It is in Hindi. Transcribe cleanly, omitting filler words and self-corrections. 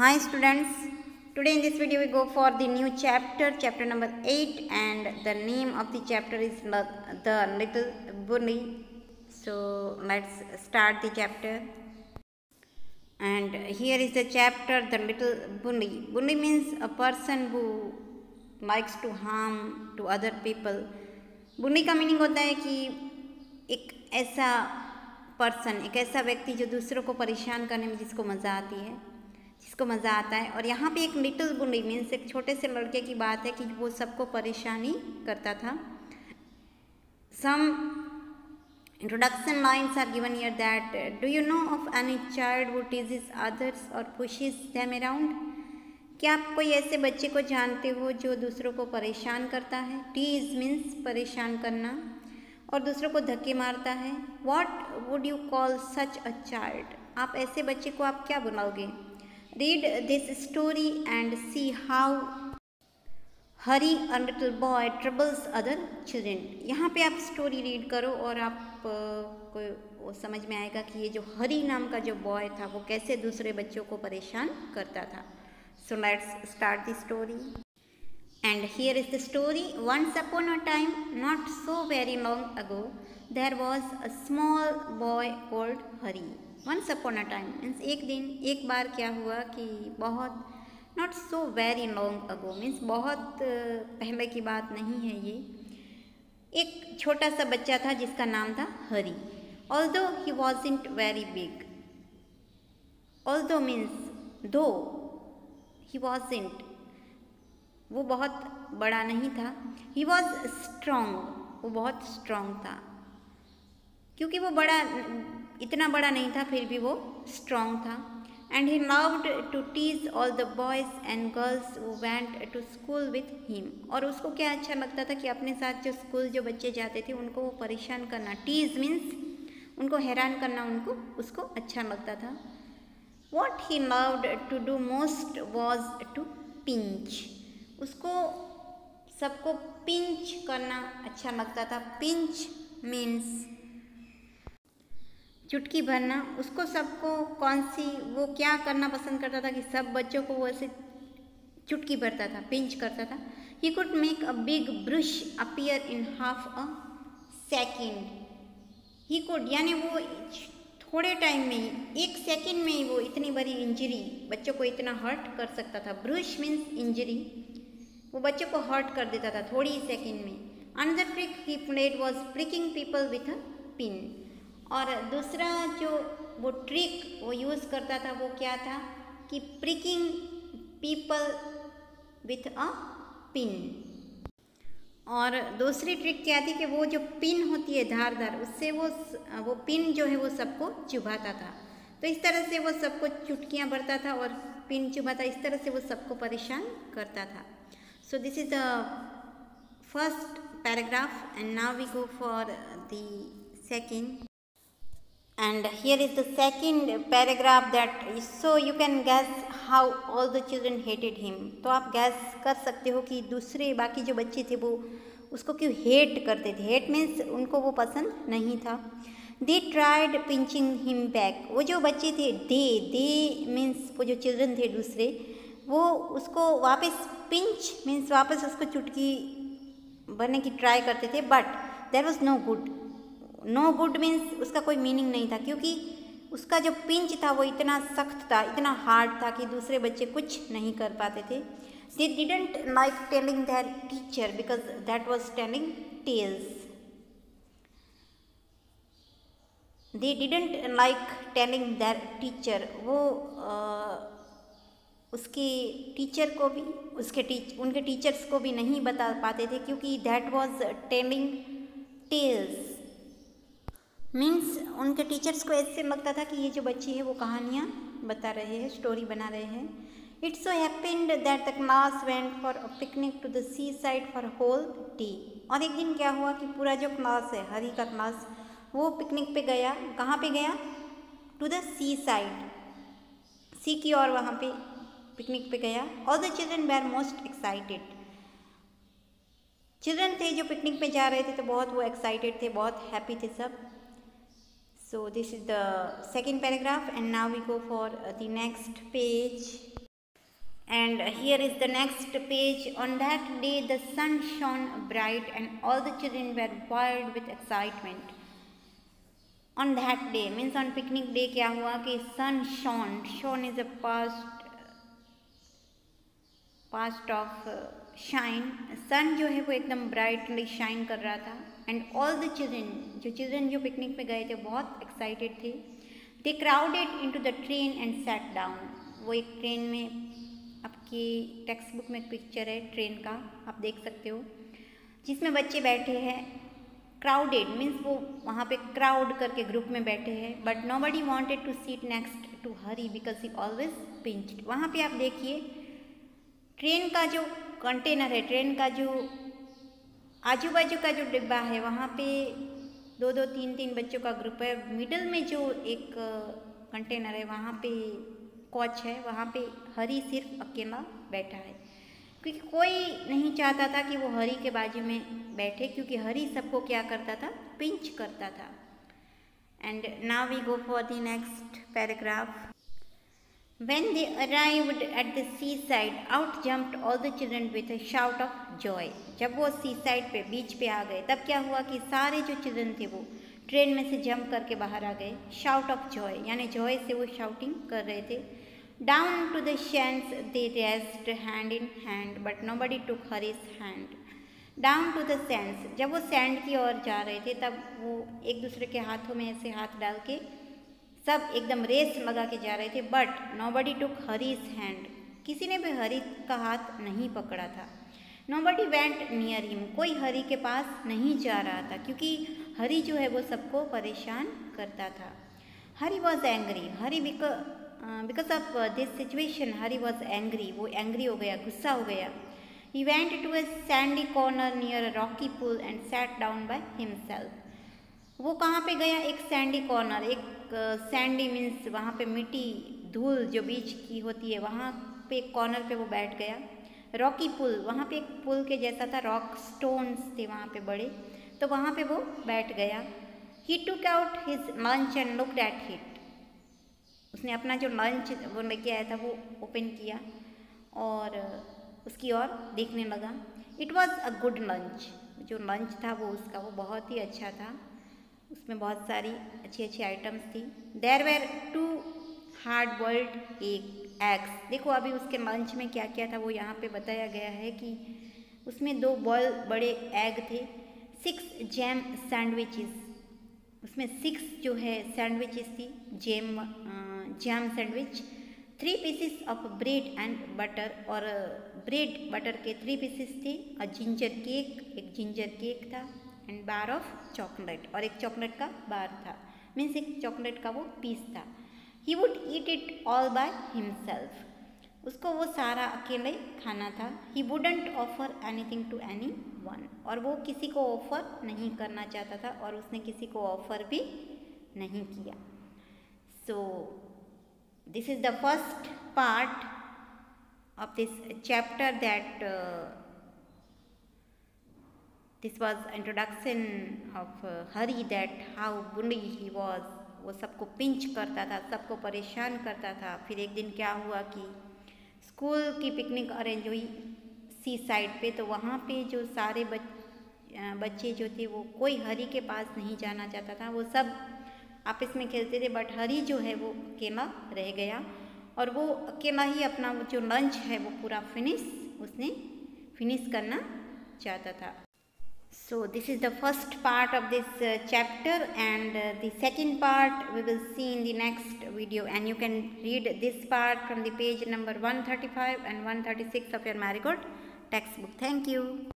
Hi students, today in this video we go for the new chapter number 8, and the name of the chapter is The Little Bunny. So let's start the chapter. And here is the chapter, The Little Bunny. Bunny means a person who likes to harm to other people. बुनी का मीनिंग होता है कि एक ऐसा पर्सन, एक ऐसा व्यक्ति जो दूसरों को परेशान करने में जिसको मज़ा आती है, जिसको मज़ा आता है। और यहाँ पे एक लिटिल बुनी मीन्स एक छोटे से लड़के की बात है कि वो सबको परेशानी करता था। Some introduction lines are given here that do you know of any child who teases others और पुशेस देम अराउंड। क्या आप कोई ऐसे बच्चे को जानते हो जो दूसरों को परेशान करता है? टीज मीन्स परेशान करना, और दूसरों को धक्के मारता है। What would you call such a child. आप ऐसे बच्चे को आप क्या बुलाओगे? Read this story and see how Hari a little boy troubles other children. यहाँ पे आप स्टोरी रीड करो और आप को वो समझ में आएगा कि ये जो हरी नाम का जो बॉय था वो कैसे दूसरे बच्चों को परेशान करता था। So let's start the story. And here is the story. Once upon a time, not so very long ago, there was a small boy called Hari. Once upon a time means एक दिन, एक बार क्या हुआ कि बहुत, not so very long ago means बहुत पहले की बात नहीं है ये। एक छोटा सा बच्चा था जिसका नाम था हरी। Although he wasn't very big. Although means though he wasn't, वो बहुत बड़ा नहीं था। he was strong, वो बहुत strong था। क्योंकि वो बड़ा, इतना बड़ा नहीं था फिर भी वो strong था। and he loved to tease all the boys and girls who went to school with him। और उसको क्या अच्छा लगता था कि अपने साथ जो स्कूल जो बच्चे जाते थे उनको वो परेशान करना। tease means उनको हैरान करना, उनको उसको अच्छा लगता था। What he loved to do most was to pinch। उसको सबको पिंच करना अच्छा लगता था। पिंच मीन्स चुटकी भरना। उसको सबको कौन सी, वो क्या करना पसंद करता था कि सब बच्चों को वो ऐसे चुटकी भरता था, पिंच करता था। He could make a big brush appear in half a second। He could यानी वो थोड़े टाइम में ही, एक सेकंड में ही वो इतनी बड़ी इंजरी, बच्चों को इतना हर्ट कर सकता था। ब्रूश मीन्स इंजरी, वो बच्चों को हर्ट कर देता था थोड़ी ही सेकंड में। Another trick he played was pricking people with a pin. और दूसरा जो वो ट्रिक वो यूज़ करता था वो क्या था कि pricking people with a pin. और दूसरी ट्रिक क्या थी कि वो जो पिन होती है धारदार, उससे वो पिन जो है वो सबको चुभाता था। तो इस तरह से वो सबको चुटकियाँ भरता था और पिन चुभाता, इस तरह से वो सबको परेशान करता था। So this is the first paragraph and now we go for the second. And here is the second paragraph that so you can guess how all the children hated him। तो आप गैस कर सकते हो कि दूसरे बाकी जो बच्चे थे वो उसको क्यों हेट करते थे। हेट मीन्स उनको वो पसंद नहीं था। They tried pinching him back। वो जो बच्चे थे, दे मीन्स वो जो चिल्ड्रन थे दूसरे, वो उसको वापस पिंच मीन्स वापस उसको चुटकी भरने की ट्राई करते थे। But there was no good. No good means उसका कोई मीनिंग नहीं था, क्योंकि उसका जो पिंच था वो इतना सख्त था, इतना हार्ड था कि दूसरे बच्चे कुछ नहीं कर पाते थे। They didn't like telling their teacher because that was telling tales. They didn't like telling their teacher, वो उसके टीचर को भी, उनके टीचर्स को भी नहीं बता पाते थे, क्योंकि that was telling tales means उनके टीचर्स को ऐसे लगता था कि ये जो बच्चे हैं वो कहानियाँ बता रहे हैं, स्टोरी बना रहे हैं। It's so happened that the class went for a picnic to the seaside for whole day. और एक दिन क्या हुआ कि पूरा जो क्लास है, हरी का क्लास, वो पिकनिक पे गया। कहाँ पे गया? To the seaside, sea की और वहाँ पे पिकनिक पे गया। All the children were most excited. Children थे जो पिकनिक पे जा रहे थे तो बहुत वो एक्साइटेड थे, बहुत हैप्पी थे सब। So this is the second paragraph, and now we go for the next page. And here is the next page. On that day the sun shone bright and all the children were wild with excitement. On that day means on picnic day क्या हुआ कि sun shone is a past of shine. सन जो है वो एकदम ब्राइटली शाइन कर रहा था. एंड ऑल द चिल्ड्रन जो पिकनिक पे गए थे बहुत एक्साइटेड थे. They crowded into the train and sat down. वो एक ट्रेन में, आपकी टेक्स्ट बुक में एक पिक्चर है ट्रेन का, आप देख सकते हो, जिसमें बच्चे बैठे हैं. क्राउडेड मीन्स वो वहाँ पे क्राउड करके ग्रुप में बैठे हैं. But nobody wanted to seat next to Hari because he always pinched. वहाँ पे आप देखिए ट्रेन का जो कंटेनर है, ट्रेन का जो आजू बाजू का जो डिब्बा है, वहाँ पे 2-2, 3-3 बच्चों का ग्रुप है. मिडल में जो एक कंटेनर है वहाँ पे कोच है, वहाँ पे हरी सिर्फ अकेला बैठा है, क्योंकि कोई नहीं चाहता था कि वो हरी के बाजू में बैठे, क्योंकि हरी सबको क्या करता था, पिंच करता था. And now we go for the next paragraph. When they arrived at the seaside, out jumped all the children with a shout of joy. जब वो seaside पे, बीच पे आ गए, तब क्या हुआ कि सारे जो चिल्ड्रन थे वो ट्रेन में से जंप करके बाहर आ गए. शाउट ऑफ जॉय यानी जॉय से वो शाउटिंग कर रहे थे. Down to the sands they raced hand in hand but nobody took Hari's hand. Down to the sands, जब वो सैंड की ओर जा रहे थे तब वो एक दूसरे के हाथों में ऐसे हाथ डाल के सब एकदम रेस लगा के जा रहे थे. But nobody took Hari's hand, किसी ने भी हरी का हाथ नहीं पकड़ा था. नोबडी वेंट नियर हिम, कोई हरी के पास नहीं जा रहा था, क्योंकि हरी जो है वो सबको परेशान करता था. Hari was angry, Hari because of this situation Hari was angry, वो एंग्री हो गया, गुस्सा हो गया. He went to a sandy corner near a rocky pool and sat down by himself. वो कहाँ पे गया, एक सैंडी कॉर्नर, एक सैंडी मीन्स वहाँ पे मिट्टी धूल जो बीच की होती है, वहाँ पे एक कॉर्नर पे वो बैठ गया. रॉकी पुल, वहाँ पे एक पुल के जैसा था, रॉक स्टोन्स थे वहाँ पे बड़े, तो वहाँ पे वो बैठ गया. He took out his lunch and looked at it. उसने अपना जो लंच वो लेके आया था वो ओपन किया और उसकी ओर देखने लगा. It was a good lunch, जो लंच था वो उसका वो बहुत ही अच्छा था. उसमें बहुत सारी अच्छी अच्छी आइटम्स थी. There were 2 hard boiled eggs. देखो अभी उसके लंच में क्या क्या था वो यहाँ पे बताया गया है कि उसमें 2 बॉयल बड़े एग थे. 6 जैम सैंडविचेस, उसमें 6 जो है सैंडविचेस थी, jam sandwich. 3 pieces of bread and butter, और ब्रेड बटर के 3 पीसेस थे. और जिंजर केक, एक जिंजर केक था. एंड बार ऑफ चॉकलेट, और एक चॉकलेट का बार था, मीन्स एक चॉकलेट का वो पीस था. He would eat it all by himself, उसको वो सारा अकेले खाना था. He wouldn't offer anything to anyone, और वो किसी को ऑफर नहीं करना चाहता था, और उसने किसी को ऑफर भी नहीं किया. So this is the first part of this chapter that this was introduction of Hari, that how bully he was. वो सबको पिंच करता था, सबको परेशान करता था. फिर एक दिन क्या हुआ कि स्कूल की पिकनिक अरेंज हुई सी साइड पे, तो वहाँ पे जो सारे बच्चे जो थे वो कोई हरी के पास नहीं जाना चाहता था. वो सब आपस में खेलते थे, बट हरी जो है वो अकेला रह गया, और वो अकेला ही अपना जो लंच है वो पूरा उसने फिनिश करना चाहता था. So this is the first part of this chapter, and the second part we will see in the next video, and you can read this part from the page number 135 and 136 of your Marigold textbook. Thank you.